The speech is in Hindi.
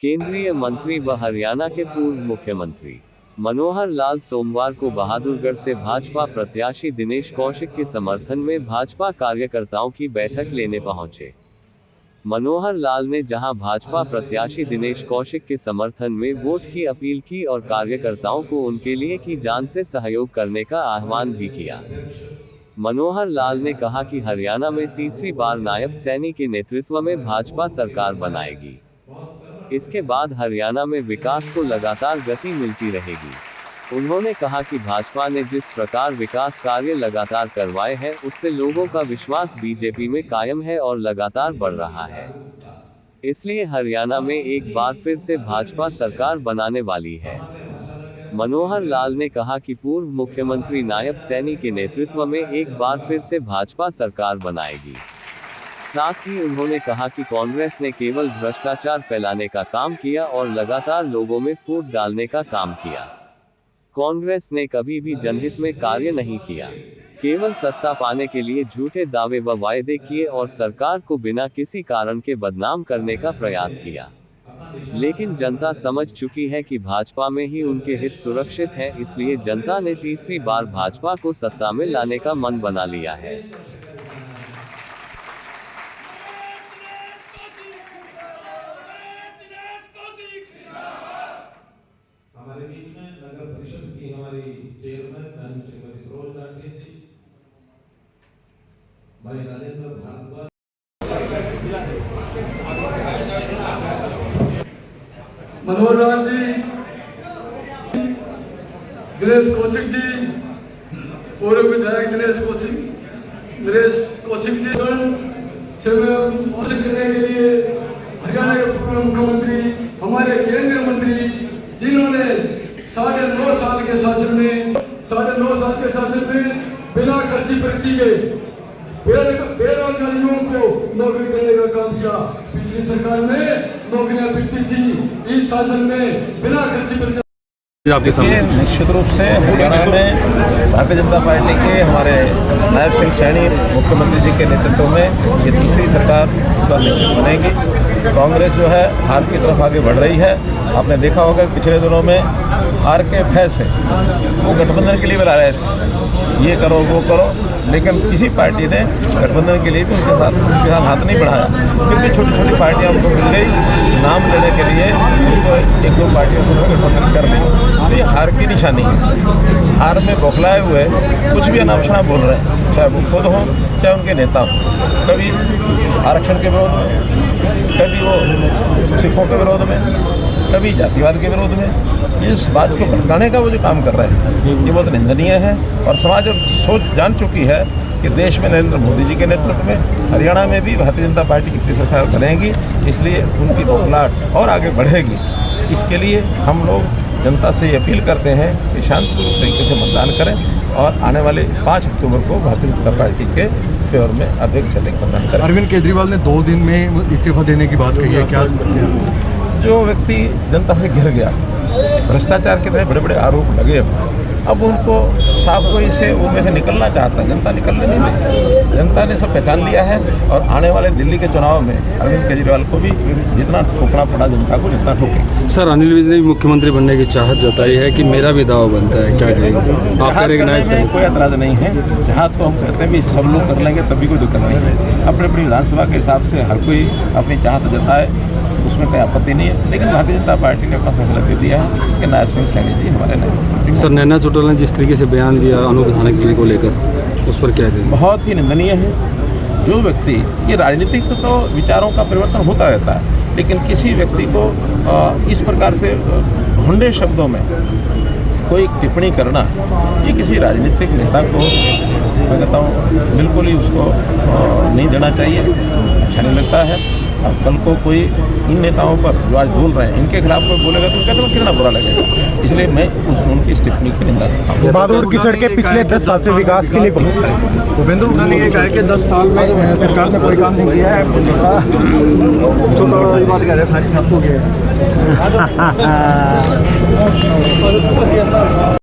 केंद्रीय मंत्री व हरियाणा के पूर्व मुख्यमंत्री मनोहर लाल सोमवार को बहादुरगढ़ से भाजपा प्रत्याशी दिनेश कौशिक के समर्थन में भाजपा कार्यकर्ताओं की बैठक लेने पहुंचे। मनोहर लाल ने जहां भाजपा प्रत्याशी दिनेश कौशिक के समर्थन में वोट की अपील की और कार्यकर्ताओं को उनके लिए की जान से सहयोग करने का आह्वान भी किया। मनोहर लाल ने कहा कि हरियाणा में तीसरी बार नायब सैनी के नेतृत्व में भाजपा सरकार बनाएगी। इसके बाद हरियाणा में विकास को लगातार गति मिलती रहेगी। उन्होंने कहा कि भाजपा ने जिस प्रकार विकास कार्य लगातार करवाए हैं उससे लोगों का विश्वास बीजेपी में कायम है और लगातार बढ़ रहा है। इसलिए हरियाणा में एक बार फिर से भाजपा सरकार बनाने वाली है। मनोहर लाल ने कहा कि पूर्व मुख्यमंत्री नायब सैनी के नेतृत्व में एक बार फिर से भाजपा सरकार बनाएगी। साथ ही उन्होंने कहा कि कांग्रेस ने केवल भ्रष्टाचार फैलाने का काम किया और लगातार लोगों में फूट डालने का काम किया। कांग्रेस ने कभी भी जनहित में कार्य नहीं किया, केवल सत्ता पाने के लिए झूठे दावे व वायदे किए और सरकार को बिना किसी कारण के बदनाम करने का प्रयास किया। लेकिन जनता समझ चुकी है कि भाजपा में ही उनके हित सुरक्षित हैं, इसलिए जनता ने तीसरी बार भाजपा को सत्ता में लाने का मन बना लिया है। हमारे बीच में नगर परिषद की हमारी चेयरमैन श्रीमती सरोज राठी जी, भाई राजेंद्र भारद्वाज, मनोहर लाल जी, दिनेश कौशिक जी, पूर्व विधायक दिनेश कौशिक जी से मौजूद करने के लिए हरियाणा के पूर्व मुख्यमंत्री, हमारे केंद्रीय मंत्री, जिन्होंने 9.5 साल के शासन में बिना खर्ची पर्ची के बेरोजगार युवाओं को नौकरी करने का काम किया। पिछली सरकार में नौकरियां मिलती थी, इस शासन में बिना खर्ची पर्ची। निश्चित रूप से हरियाणा में भारतीय जनता पार्टी के हमारे नायब सिंह सैनी मुख्यमंत्री जी के नेतृत्व में ये तीसरी सरकार इस बार निश्चित बनेगी। कांग्रेस जो है हार की तरफ आगे बढ़ रही है। आपने देखा होगा कि पिछले दिनों में हार के भय से वो गठबंधन के लिए बुला रहे थे, ये करो वो करो, लेकिन किसी पार्टी ने गठबंधन के लिए भी उनके साथ हाथ नहीं बढ़ाया। फिर भी छोटी छोटी पार्टियां उनको मिल गई, नाम लेने के लिए उनको 1-2 पार्टियों से गठबंधन कर ली। तो ये हार की निशानी है। हार में बौखलाए हुए कुछ भी अनावश्यक बोल रहे हैं, चाहे वो खुद हों चाहे उनके नेता हों। कभी आरक्षण के विरोध में, कभी वो सिखों के विरोध में, कभी जातिवाद के विरोध में। इस बात को भड़काने का वो जो काम कर रहे हैं ये बहुत निंदनीय है। और समाज अब सोच जान चुकी है कि देश में नरेंद्र मोदी जी के नेतृत्व में हरियाणा में भी भारतीय जनता पार्टी की सरकार बनेगी, इसलिए उनकी बौखलाहट और आगे बढ़ेगी। इसके लिए हम लोग जनता से अपील करते हैं कि शांतिपूर्वक तरीके से मतदान करें और आने वाले 5 अक्टूबर को भारतीय जनता पार्टी के फेवर में अधिक से अधिक मतदान करें। अरविंद केजरीवाल ने 2 दिन में इस्तीफा देने की बात कही है, क्या करते हैं? जो व्यक्ति जनता से घिर गया, भ्रष्टाचार के बड़े बड़े आरोप लगे हुए, अब उनको साफ कोई से उनमें से निकलना चाहता है, जनता निकलने नहीं देगी। जनता ने सब पहचान लिया है और आने वाले दिल्ली के चुनाव में अरविंद केजरीवाल को भी जितना ठोकना पड़ा जनता को जितना ठोके। सर, अनिल विज ने भी मुख्यमंत्री बनने की चाहत जताई है कि मेरा भी दावा बनता है, क्या कहेंगे? कोई एतराज़ नहीं है। जहाँ तो हम कहते हैं भी सब लोग कर लेंगे तभी कोई दिक्कत नहीं है। अपनी अपनी विधानसभा के हिसाब से हर कोई अपनी चाहत जताए, उसमें कोई आपत्ति नहीं है। लेकिन भारतीय जनता पार्टी ने अपना फैसला दे दिया है कि नायब सिंह सैनी जी हमारे नायब। सर, नैना चौटाला ने जिस तरीके से बयान दिया अनुविधायक जी को लेकर, उस पर क्या कहें? बहुत ही निंदनीय है। जो व्यक्ति, ये राजनीतिक तो विचारों का परिवर्तन होता रहता है, लेकिन किसी व्यक्ति को इस प्रकार से ढूंढे शब्दों में कोई टिप्पणी करना, ये किसी राजनीतिक नेता को मैं कहता हूँ बिल्कुल ही उसको नहीं देना चाहिए, अच्छा नहीं लगता है। अब कल को कोई इन नेताओं पर जो आज बोल रहे हैं इनके खिलाफ कोई बोलेगा तो कहते हैं कितना बुरा लगेगा। इसलिए मैं उनकी इस टिप्पणी की निंदा करता हूँ। बहादुर की सड़कें पिछले 10 साल से विकास के लिए बहुत सारे भूपेंद्र उन्होंने ने ये कहा कि 10 साल में सरकार ने कोई काम नहीं किया है, तो बात कह रहे हैं सारी सबको किया है।